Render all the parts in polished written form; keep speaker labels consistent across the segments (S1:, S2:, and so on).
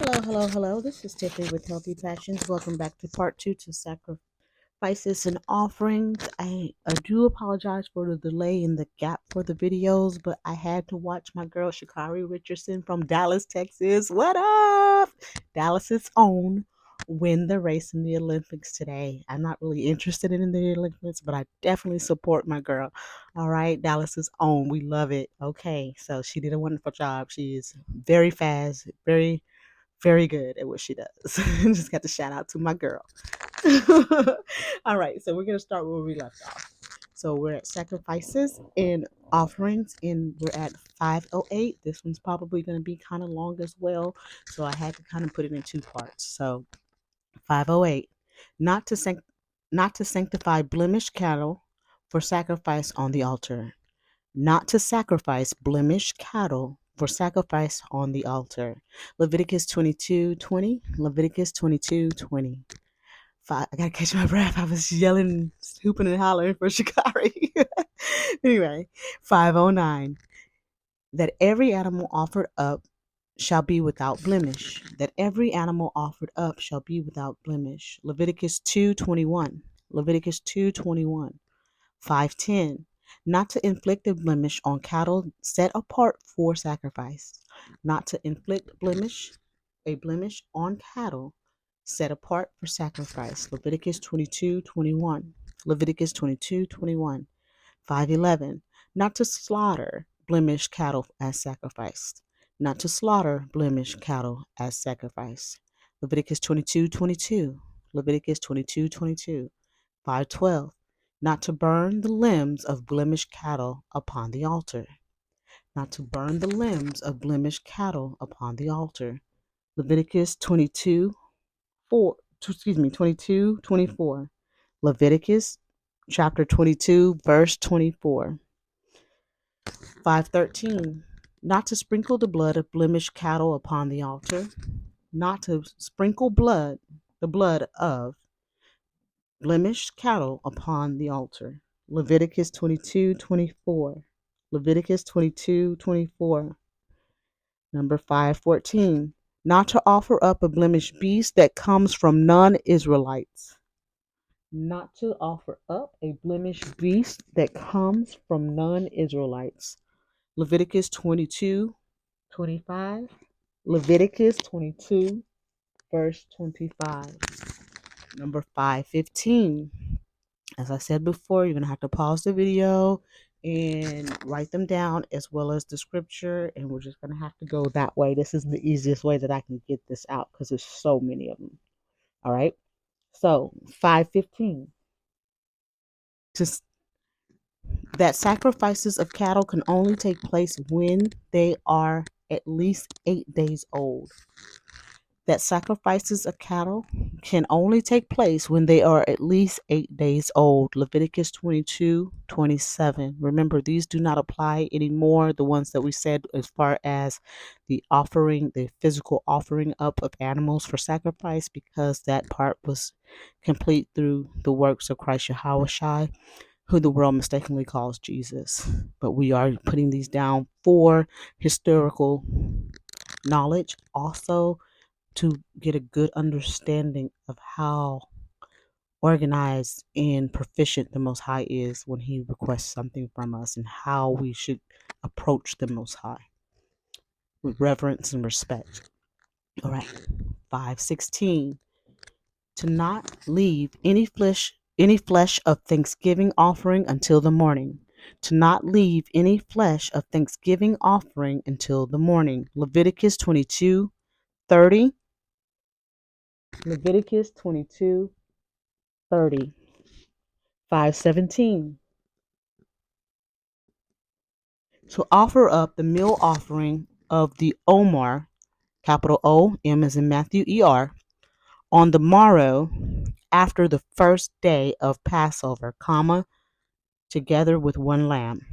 S1: Hello. This is Tiffany with Healthy Passions. Welcome back to part two to sacrifices and offerings. I do apologize for the delay in the gap for the videos, but I had to watch my girl Shakari Richardson from Dallas, Texas. What up? Dallas's own win the race in the Olympics today. I'm not really interested in the Olympics, but I definitely support my girl. All right, Dallas's own. We love it. Okay, so she did a wonderful job. She is very fast, very good at what she does. Just got to shout out to my girl. All right, so we're gonna start where we left off. So we're at sacrifices and offerings, and we're at 508. This one's probably gonna be kind of long as well, so I had to kind of put it in two parts. So 508, not to not to sanctify blemished cattle for sacrifice on the altar, not to sacrifice blemished cattle for sacrifice on the altar. Leviticus 22:20. Leviticus 22:20. I gotta catch my breath. I was yelling, hooping, and hollering for Shikari. Anyway, 509. That every animal offered up shall be without blemish. That every animal offered up shall be without blemish. Leviticus 2:21. Leviticus 2:21. 510. Not to inflict a blemish on cattle set apart for sacrifice. Not to inflict a blemish on cattle set apart for sacrifice. Leviticus 22:21. Leviticus 22:21. 511. Not to slaughter blemished cattle as sacrifice. Not to slaughter blemished cattle as sacrifice. Leviticus 22:22. Leviticus 22:22. 512. Not to burn the limbs of blemished cattle upon the altar. Not to burn the limbs of blemished cattle upon the altar. Leviticus 22:24. Leviticus chapter 22, verse 24. 513. Not to sprinkle the blood of blemished cattle upon the altar. Not to sprinkle the blood of blemished cattle upon the altar. Leviticus 22:24. Leviticus 22:24. Number 514. Not to offer up a blemished beast that comes from non-Israelites. Not to offer up a blemished beast that comes from non-Israelites. Leviticus 22:25. Leviticus 22, verse 25. Number 515. As I said before, you're going to have to pause the video and write them down as well as the scripture. And we're just going to have to go that way. This is the easiest way that I can get this out because there's so many of them. All right. So 515. Just that sacrifices of cattle can only take place when they are at least 8 days old. That sacrifices of cattle can only take place when they are at least 8 days old. Leviticus 22:27. Remember, these do not apply anymore. The ones that we said as far as the offering, the physical offering up of animals for sacrifice, because that part was complete through the works of Christ Yahushua, who the world mistakenly calls Jesus. But we are putting these down for historical knowledge, also to get a good understanding of how organized and proficient the Most High is when He requests something from us, and how we should approach the Most High with reverence and respect. All right, 516. To not leave any flesh of thanksgiving offering until the morning. To not leave any flesh of thanksgiving offering until the morning. Leviticus 22:30. Leviticus 22:30. 517. To offer up the meal offering of the Omer, capital O, M as in Matthew, ER, on the morrow after the first day of Passover, comma, together with one lamb.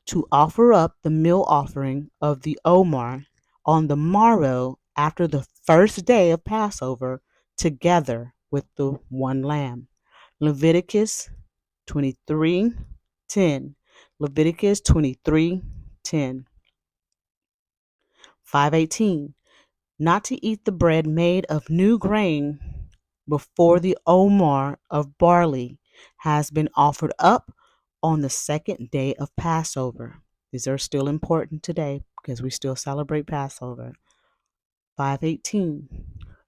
S1: To offer up the meal offering of the Omer on the morrow after the first day of Passover, together with the one lamb. Leviticus 23:10. Leviticus 23:10. 518. not to eat the bread made of new grain before the Omer of barley has been offered up on the second day of Passover. These are still important today because we still celebrate Passover. 5:18.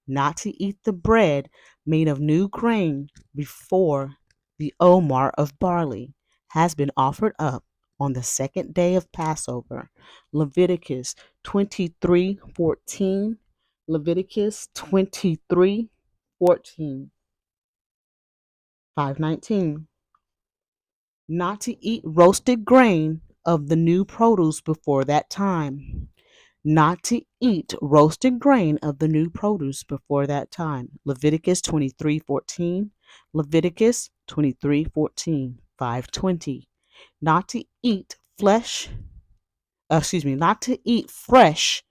S1: Not to eat the bread made of new grain before the Omer of barley has been offered up on the second day of Passover. Leviticus 23:14. Leviticus 23:14. 5:19. Not to eat roasted grain of the new produce before that time. Not to eat roasted grain of the new produce before that time. Leviticus 23:14. Leviticus 23:14. 5:20. Not to eat not to eat fresh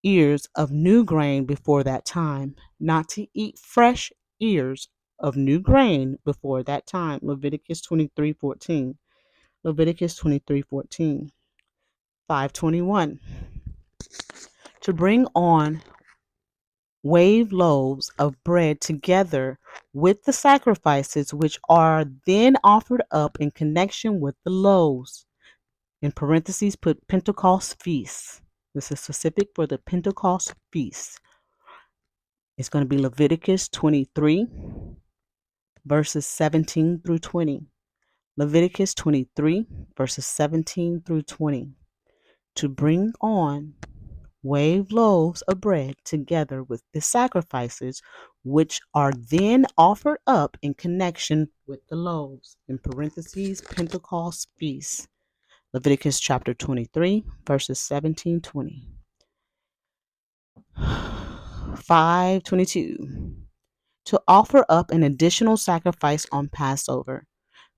S1: ears of new grain before that time. Not to eat fresh ears of new grain before that time. Leviticus 23:14. Leviticus 23:14. 5:21. To bring on wave loaves of bread together with the sacrifices which are then offered up in connection with the loaves. In parentheses, put Pentecost feast. This is specific for the Pentecost feast. It's going to be Leviticus 23, verses 17 through 20. Leviticus 23, verses 17 through 20. To bring on wave loaves of bread together with the sacrifices which are then offered up in connection with the loaves. In parentheses, Pentecost feast. Leviticus chapter 23, verses 17, 20. 5:22. To offer up an additional sacrifice on Passover.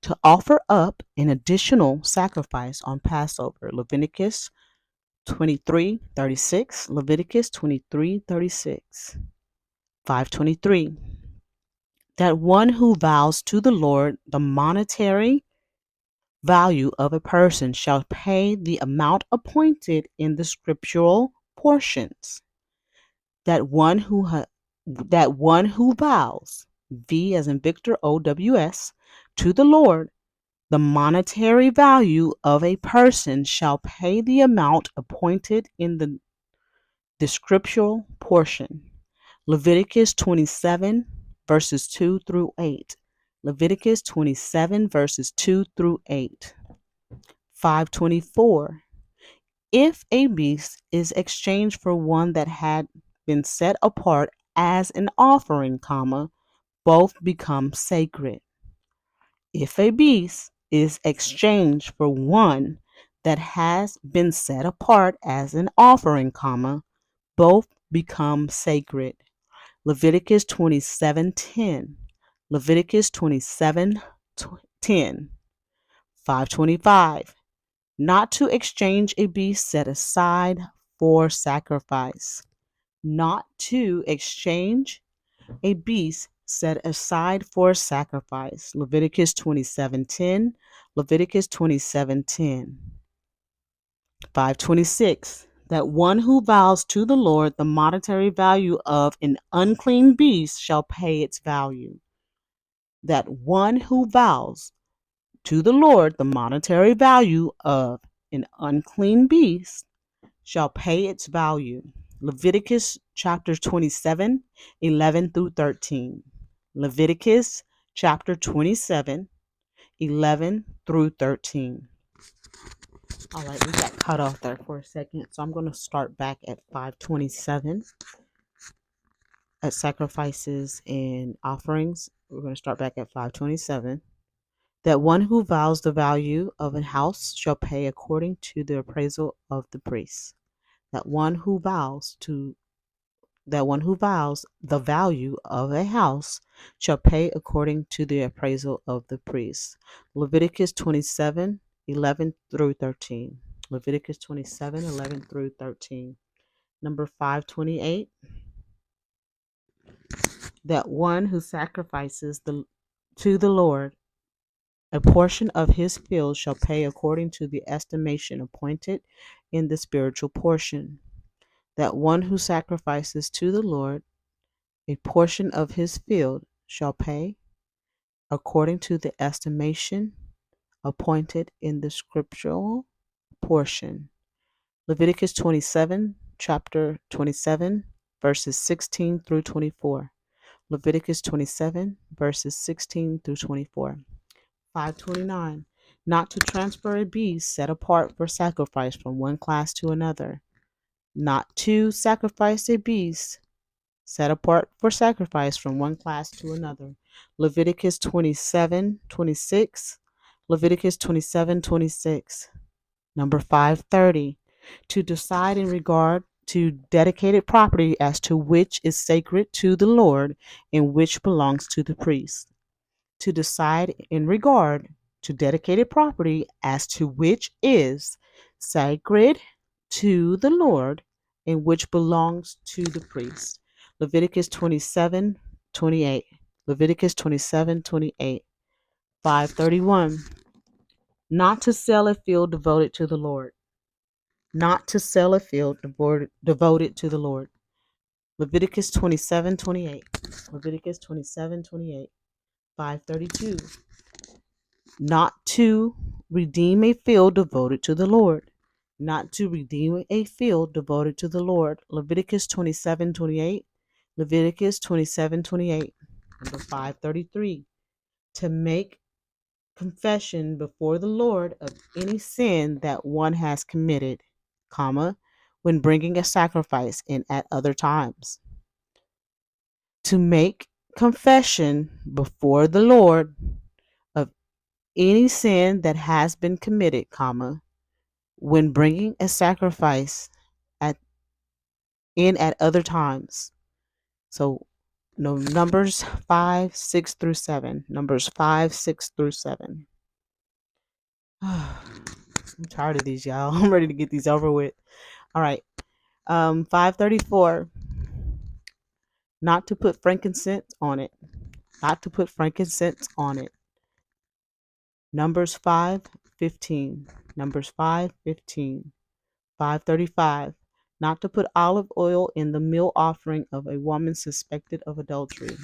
S1: To offer up an additional sacrifice on Passover. Leviticus 23:36. Leviticus 23:36. 5:23. That one who vows to the Lord the monetary value of a person shall pay the amount appointed in the scriptural portions. That one who vows, V as in Victor, OWS, to the Lord the monetary value of a person shall pay the amount appointed in the scriptural portion. Leviticus 27, verses 2 through 8. Leviticus 27, verses 2 through 8. 5:24. If a beast is exchanged for one that had been set apart as an offering, both become sacred. If a beast is exchanged for one that has been set apart as an offering, both become sacred. Leviticus 27:10. Leviticus 27:10. 5:25. Not to exchange a beast set aside for sacrifice. Not to exchange a beast set aside for sacrifice. Leviticus 27:10. Leviticus 27:10. 5:26. That one who vows to the Lord the monetary value of an unclean beast shall pay its value. That one who vows to the Lord the monetary value of an unclean beast shall pay its value. Leviticus chapter 27, 11 through 13. Leviticus chapter 27, 11 through 13. All right, we got cut off there for a second, so I'm going to start back at 5:27 at sacrifices and offerings. We're going to start back at 5:27. That one who vows the value of a house shall pay according to the appraisal of the priest. That one who vows the value of a house shall pay according to the appraisal of the priest. Leviticus 27, 11 through 13. Leviticus 27, 11 through 13. Number 5:28. That one who sacrifices to the Lord a portion of his field shall pay according to the estimation appointed in the spiritual portion. that one who sacrifices to the Lord a portion of his field shall pay according to the estimation appointed in the scriptural portion. Leviticus 27, chapter 27, verses 16 through 24. Leviticus 27, verses 16 through 24. 529. Not to transfer a beast set apart for sacrifice from one class to another. Not to sacrifice a beast set apart for sacrifice from one class to another. Leviticus 27:26. Leviticus 27:26. Number 530. To decide in regard to dedicated property as to which is sacred to the Lord and which belongs to the priest. To decide in regard to dedicated property as to which is sacred to the Lord and which belongs to the priest. Leviticus 27:28. Leviticus 27:28. 531. Not to sell a field devoted to the Lord. Not to sell a field devoted to the Lord. Leviticus 27:28. Leviticus 27:28. 532. Not to redeem a field devoted to the Lord. Not to redeem a field devoted to the Lord. Leviticus 27:28. Leviticus 27:28. Number 533. To make confession before the Lord of any sin that one has committed, comma, when bringing a sacrifice and at other times. To make confession before the Lord of any sin that has been committed, comma, when bringing a sacrifice at at other times. So no, Numbers 5, 6 through 7. Numbers 5, 6 through 7. I'm tired of these, y'all. I'm ready to get these over with. All right. 534. Not to put frankincense on it. Not to put frankincense on it. Numbers 5:15. Numbers 5:15. 535. Not to put olive oil in the meal offering of a woman suspected of adultery.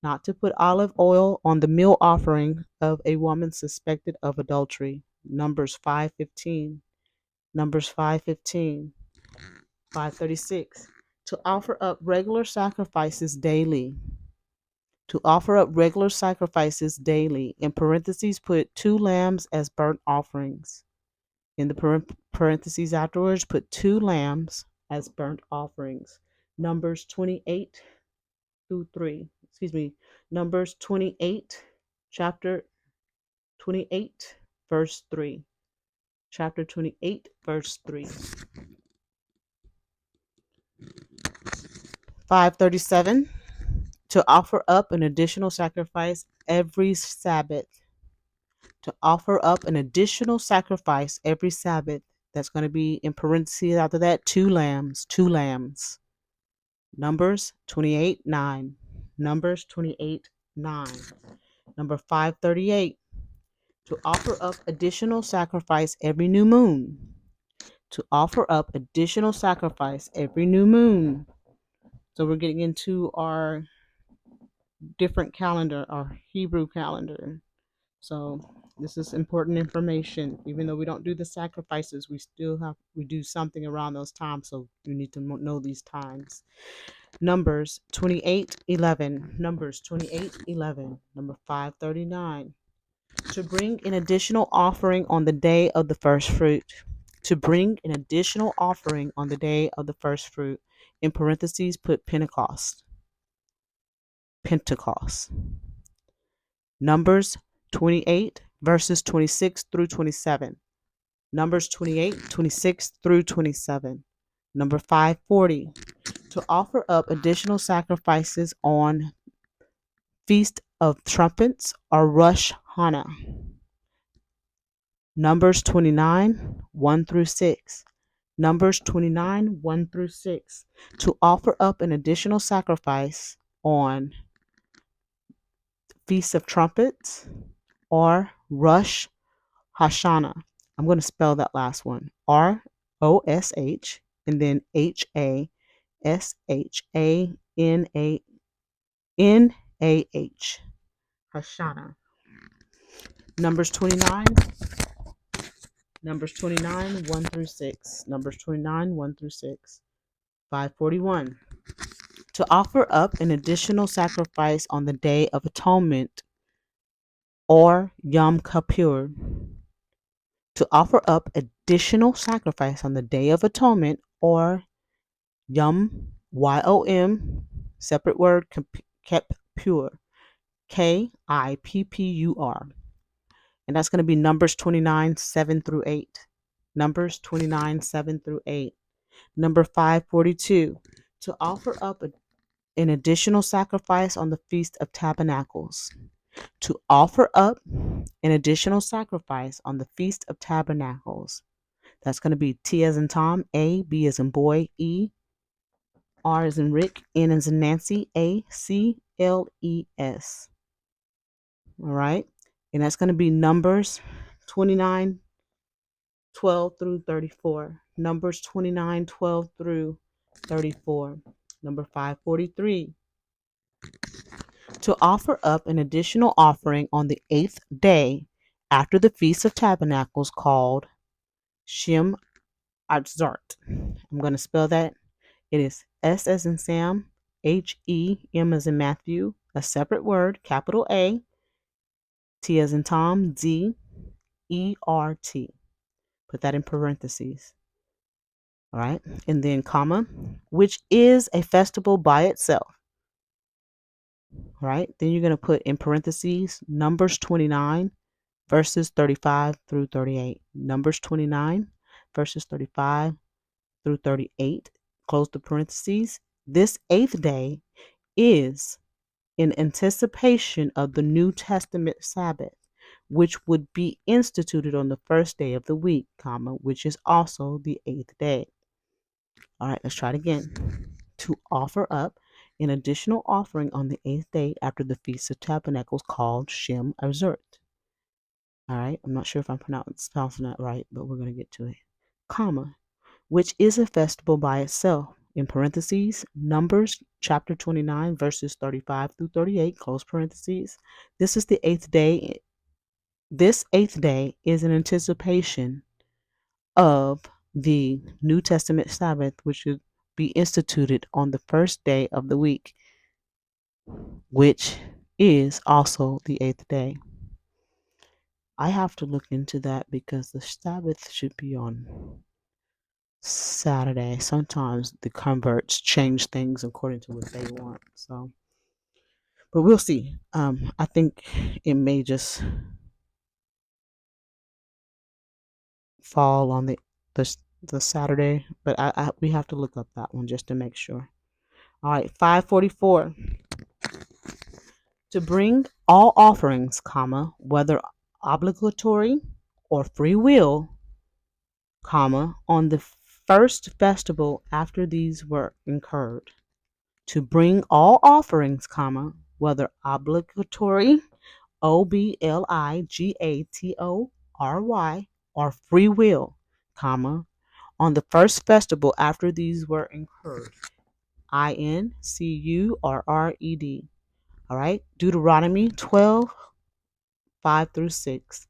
S1: Not to put olive oil on the meal offering of a woman suspected of adultery. Numbers 5:15. Numbers 5:15. 536. To offer up regular sacrifices daily. To offer up regular sacrifices daily. In parentheses, put 2 lambs as burnt offerings. In the parentheses afterwards, put 2 lambs as burnt offerings. Numbers 28 through 3. Numbers 28, chapter 28, verse 3. Chapter 28, verse 3. 537. To offer up an additional sacrifice every Sabbath. To offer up an additional sacrifice every Sabbath. That's going to be in parentheses after that, 2 lambs. 2 lambs. Numbers 28:9. Numbers 28:9. Number 538. To offer up additional sacrifice every new moon. To offer up additional sacrifice every new moon. So we're getting into our different calendar, our Hebrew calendar. So this is important information. Even though we don't do the sacrifices, we do something around those times. So you need to know these times. Numbers 28:11. Numbers 28:11. Number 539. To bring an additional offering on the day of the first fruit. To bring an additional offering on the day of the first fruit. In parentheses, put Pentecost. Pentecost. Numbers 28, verses 26 through 27. Numbers 28, 26 through 27. Number 540. To offer up additional sacrifices on Feast of Trumpets or Rosh Hashanah. Numbers 29, 1 through 6. Numbers 29, 1 through 6. To offer up an additional sacrifice on Feast of Trumpets or Rosh Hashanah. I'm going to spell that last one. Rosh and then Hashanah. Hashanah. Numbers 29, 1 through 6. Numbers 29, 1 through 6. 541. To offer up an additional sacrifice on the Day of Atonement or Yom Kippur. To offer up additional sacrifice on the Day of Atonement or Yom, Y-O-M, separate word, Kippur, Kippur. And that's going to be Numbers 29, 7 through 8. Numbers 29, 7 through 8. Number 542. To offer up an additional sacrifice on the Feast of Tabernacles. To offer up an additional sacrifice on the Feast of Tabernacles. That's going to be T as in Tom, A, B as in boy, E, R as in Rick, N as in Nancy, A, C, L, E, S. All right. And that's going to be Numbers 29, 12 through 34. Numbers 29, 12 through 34. Number 543. To offer up an additional offering on the 8th day after the Feast of Tabernacles called Shem Atzart. I'm going to spell that. It is S as in Sam, H-E-M as in Matthew, a separate word, capital A, T as in Tom, Z, E-R-T. Put that in parentheses. All right. And then comma, which is a festival by itself. All right. Then you're going to put in parentheses Numbers 29, verses 35 through 38. Numbers 29, verses 35 through 38. Close the parentheses. This 8th day is in anticipation of the New Testament Sabbath, which would be instituted on the first day of the week, comma, which is also the 8th day. All right, let's try it again. To offer up an additional offering on the 8th day after the Feast of Tabernacles called Shem Azert. All right, I'm not sure if I'm pronouncing that right, but we're going to get to it. Comma, which is a festival by itself. In parentheses, Numbers chapter 29, verses 35 through 38, close parentheses. This is the 8th day. This 8th day is in anticipation of the New Testament Sabbath, which should be instituted on the first day of the week, which is also the 8th day. I have to look into that because the Sabbath should be on Saturday. Sometimes the converts change things according to what they want. So, but we'll see. I think it may just fall on the Saturday, but we have to look up that one just to make sure. All right, 544. To bring all offerings, comma, whether obligatory or free will, comma, on the first festival after these were incurred. To bring all offerings, comma, whether obligatory, obligatory, or free will, comma, on the first festival after these were incurred. INCURRED. All right. Deuteronomy 12, 5 through 6.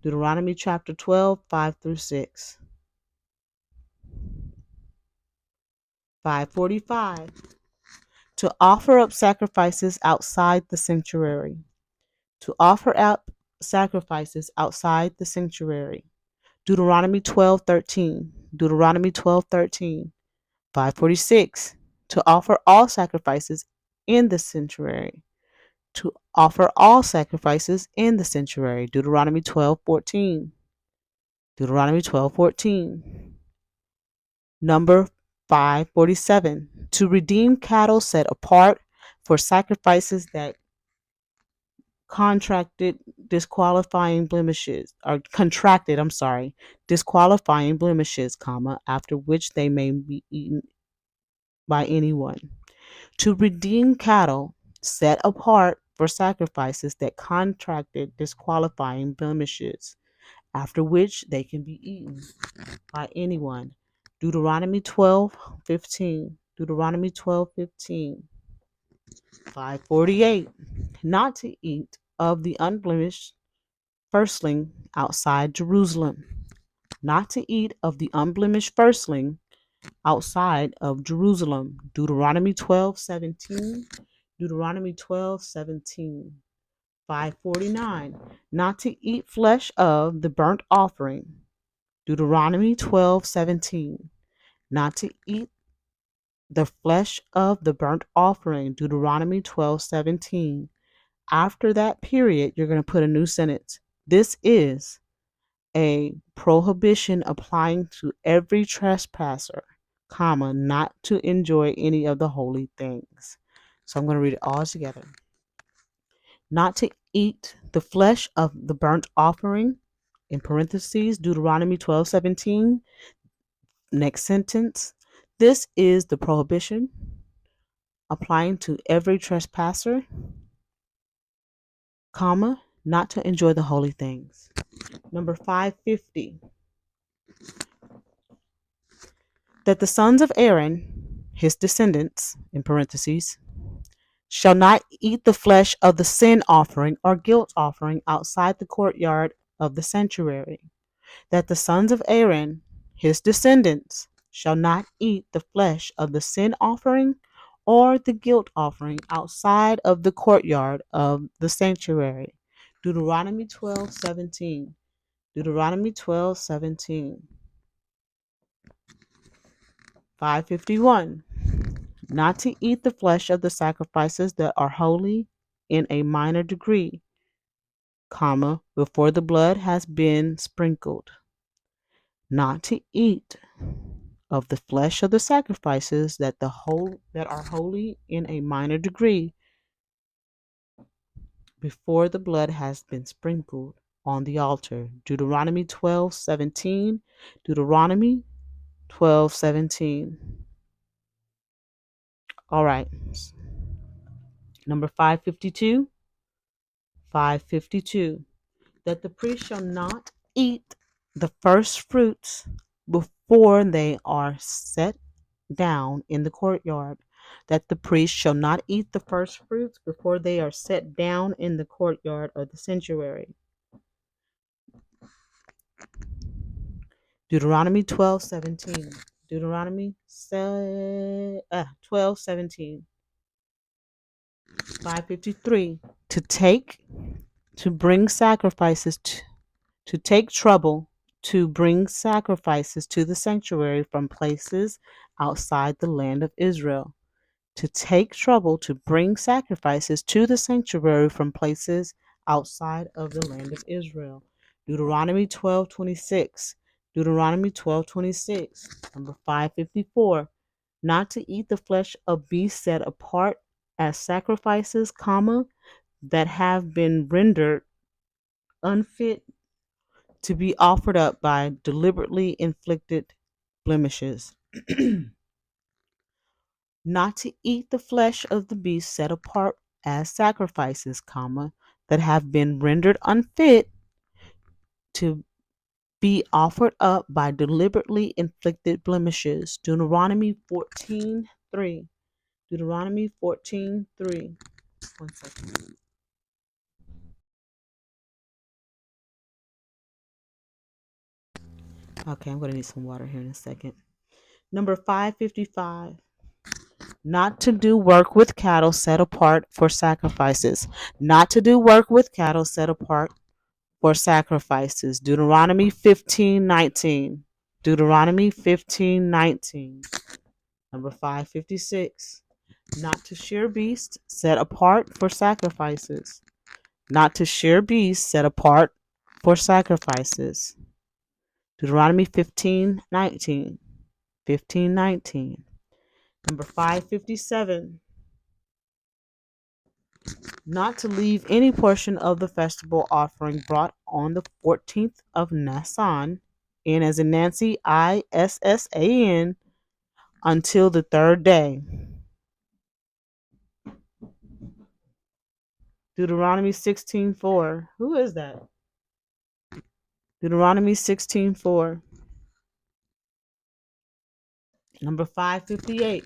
S1: Deuteronomy chapter 12, 5 through 6. 545. To offer up sacrifices outside the sanctuary. To offer up sacrifices outside the sanctuary. Deuteronomy 12:13. Deuteronomy 12:13. 546. To offer all sacrifices in the sanctuary. To offer all sacrifices in the sanctuary. Deuteronomy 12:14. Deuteronomy 12:14. Number 547. To redeem cattle set apart for sacrifices that disqualifying blemishes, disqualifying blemishes, comma, after which they may be eaten by anyone. To redeem cattle set apart for sacrifices that contracted disqualifying blemishes, after which they can be eaten by anyone. Deuteronomy 12:15. Deuteronomy 12:15. 548. Not to eat of the unblemished firstling outside Jerusalem. Not to eat of the unblemished firstling outside of Jerusalem. Deuteronomy 12:17. Deuteronomy 12:17. 549. Not to eat flesh of the burnt offering. Deuteronomy 12:17. Not to eat the flesh of the burnt offering. Deuteronomy 12:17. After that period, you're going to put a new sentence. This is a prohibition applying to every trespasser, comma, not to enjoy any of the holy things. So I'm going to read it all together. Not to eat the flesh of the burnt offering, in parentheses, Deuteronomy 12:17. Next sentence. This is the prohibition applying to every trespasser, comma, not to enjoy the holy things. Number 550. That the sons of Aaron, his descendants, in parentheses, shall not eat the flesh of the sin offering or guilt offering outside the courtyard of the sanctuary. That the sons of Aaron, his descendants, shall not eat the flesh of the sin offering or the guilt offering outside of the courtyard of the sanctuary. Deuteronomy 12:17. Deuteronomy 12:17. 551. Not to eat the flesh of the sacrifices that are holy in a minor degree, comma, before the blood has been sprinkled. Not to eat of the flesh of the sacrifices that are holy in a minor degree, before the blood has been sprinkled on the altar. Deuteronomy 12:17. Deuteronomy 12:17. All right. Number 552. 552. That the priest shall not eat the first fruits before they are set down in the courtyard. That the priest shall not eat the first fruits before they are set down in the courtyard of the sanctuary. Deuteronomy 12:17. Deuteronomy 12:17. 553. To bring sacrifices to take trouble to bring sacrifices to the sanctuary from places outside the land of Israel. To take trouble to bring sacrifices to the sanctuary from places outside of the land of Israel. Deuteronomy 12:26. Deuteronomy 12:26. Number 554. Not to eat the flesh of beasts set apart as sacrifices, comma, that have been rendered unfit to be offered up by deliberately inflicted blemishes. Not to eat the flesh of the beast set apart as sacrifices, comma, that have been rendered unfit to be offered up by deliberately inflicted blemishes. Deuteronomy 14:3. Deuteronomy 14:3. 1 second. Okay, I'm going to need some water here in a second. Number 555. Not to do work with cattle set apart for sacrifices. Not to do work with cattle set apart for sacrifices. Deuteronomy 15:19. Deuteronomy 15:19. Number 556. Not to shear beasts set apart for sacrifices. Not to shear beasts set apart for sacrifices. Deuteronomy 15:19. 15:19. Number 557. Not to leave any portion of the festival offering brought on the 14th of Nisan, N as in Nancy, ISSAN, until the third day. Deuteronomy 16:4. Who is that? Deuteronomy 16:4. Number 558.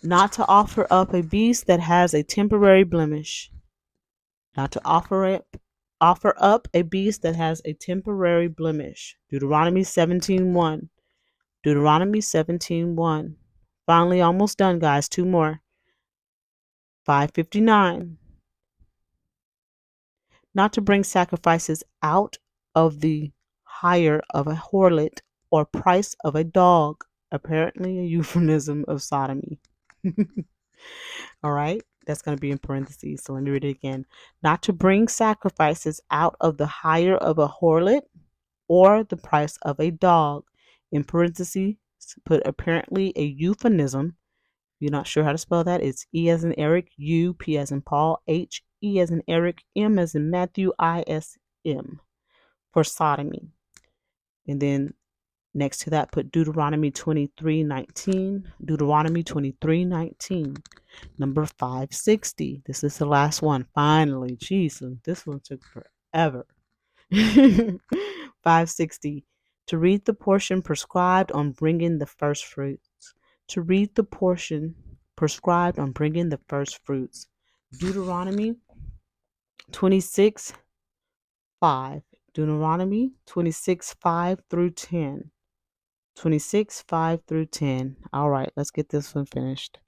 S1: Not to offer up a beast that has a temporary blemish. Not to offer up a beast that has a temporary blemish. Deuteronomy 17:1. Deuteronomy 17:1. Finally, almost done, guys. Two more. 559. Not to bring sacrifices out of the hire of a harlot or price of a dog. Apparently, a euphemism of sodomy. All right, that's going to be in parentheses. So let me read it again. Not to bring sacrifices out of the hire of a harlot or the price of a dog. In parentheses, put apparently a euphemism. If you're not sure how to spell that, it's E as in Eric, U, P as in Paul, H, E as in Eric, M as in Matthew, I, S, M for sodomy. And then next to that, put Deuteronomy 23:19. Deuteronomy 23:19. Number 560. This is the last one. Finally, Jesus, this one took forever. 560. To read the portion prescribed on bringing the first fruits. To read the portion prescribed on bringing the first fruits. Deuteronomy 26:5. Deuteronomy 26:5 through 10. 26:5 through 10. All right, let's get this one finished.